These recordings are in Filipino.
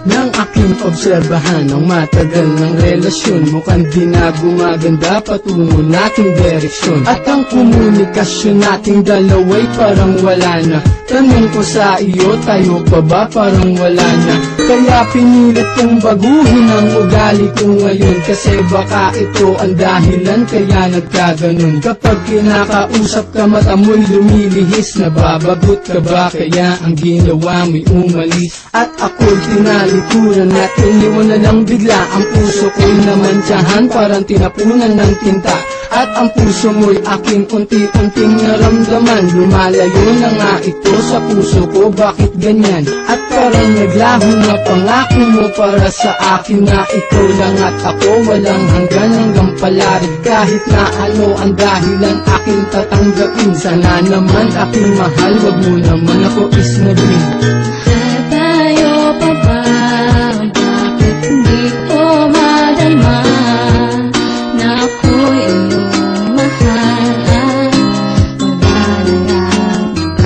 Nang aking obserbahan ang matagal ng relasyon, mukhang di na gumaganda patungo nating direksyon. At ang komunikasyon nating dalawa'y parang wala na. Tanong ko sa iyo, tayo pa ba parang wala na? Kaya pinilit kong baguhin ang ugali ko ngayon, kasi baka ito ang dahilan kaya nagkaganon. Kapag kinakausap ka mata mo'y lumilihis, nababagot ka ba kaya ang ginawa mo'y umalis? At ako'y tinalikuran at iniwan na lang bigla. Ang puso ko'y namantsahan, parang tinapunan ng tinta. At ang puso mo'y aking unti-unting naramdaman. Lumalayo na nga ito sa puso ko, bakit ganyan? At parang naglaho na pangako mo para sa akin, na ikaw lang at ako, walang hanggang palari. Kahit na ano ang dahilan, aking tatanggapin. Sana naman aking mahal, wag mo naman ako isnabin. Tayo pa ba? Bakit hindi ko madama na ako'y iyong mahal? Wala na lang iba.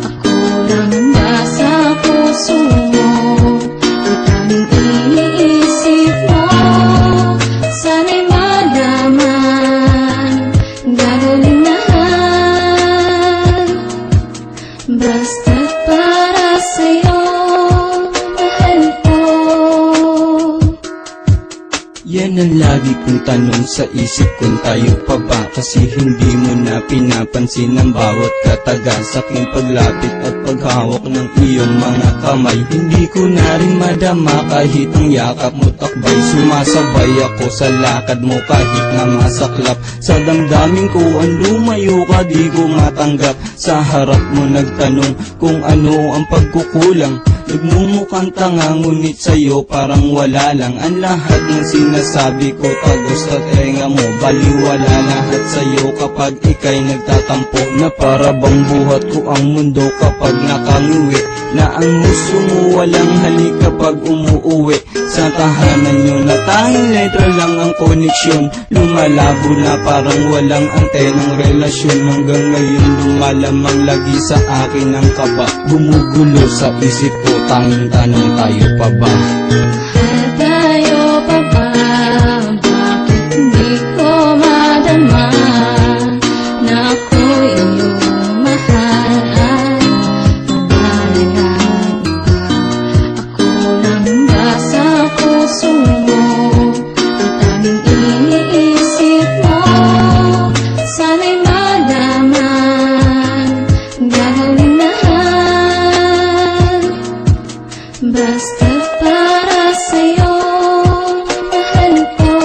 Ako lang ba sa puso mo? At ang iniisip mo, sana'y malaman, gagawin lahat. Basta't para sa'yo, mahal ko. Yan ang lagi kong tanong sa isip kung tayo pa ba, kasi hindi mo na pinapansin ang bawat kataga sa aking paglapit at paghawak ng iyong mga kamay. Hindi ko na rin madama kahit ang yakap mo takbay. Sumasabay ako sa lakad mo kahit na masaklap sa damdamin ko. Ang lumayo ka di ko matanggap, sa harap mo nagtanong kung ano ang pagkukulang. Nagmumukhang tanga ngunit sa'yo parang wala lang. Ang lahat ng sinasabi ko tagos sa tenga mo, baliwala lahat sa'yo kapag ika'y nagtatampo. Na para bang buhat ko ang mundo kapag nakangiwi, na ang muso mo walang halik kapag umuuwi. Sa tahanan nyo na tanging letra lang ang koneksyon, lumalabo na parang walang antenang relasyon. Hanggang ngayon lumalamang lagi sa akin ang kaba, gumugulo sa isip ko, tanging tanong tayo pa ba? Tayo pa ba? Bakit hindi ko madama na ako'y iyong mahal? Wala na lang iba. Ako lang ba sa puso mo? At ang iniisip mo, sana'y malaman, gagawin lahat. Basta't para sa'yo, mahal ko.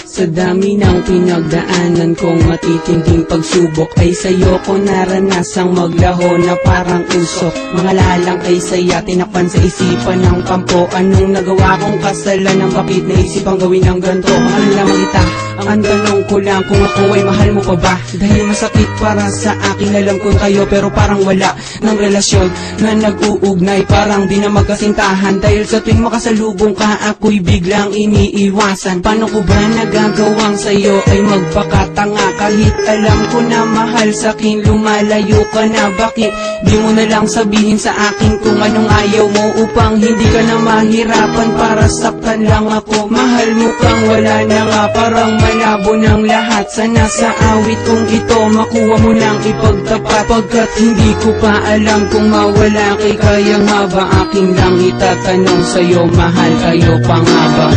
Sa dami ng pinagdaanan kong matitinding pagsubok, ay sa'yo ko naranasang maglaho na parang usok. Mga lalang ay saya, tinakpan sa isipan ng kampo. Anong nagawa kong kasalanan, bakit naisip ang gawin ng ganito? Mahal lamang kita, ang tanong ko lang kung ako ay mahal mo pa ba? Dahil masakit para sa akin, alam ko kayo pero parang wala ng relasyon na nag-uugnay, parang di na magkasintahan. Dahil sa tuwing makasalubong ka, ako'y biglang iniiwasan. Paano ko ba nagagawang sa'yo ay magpakatanga? Kahit alam ko na mahal sa'kin, lumalayo ka na. Bakit di mo na lang sabihin sa akin kung anong ayaw mo, upang hindi ka na mahirapan para saktan lang ako? Mahal mo kang wala na nga, parang malabo ng lahat. Sana sa awit kong ito makuha mo nang ipagtapat, pagkat hindi ko pa alam kung mawala kay kaya nga ba. Aking lang itatanong sa'yo, mahal kayo pa nga ba?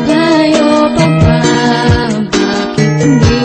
Tayo pa ba? Bakit hindi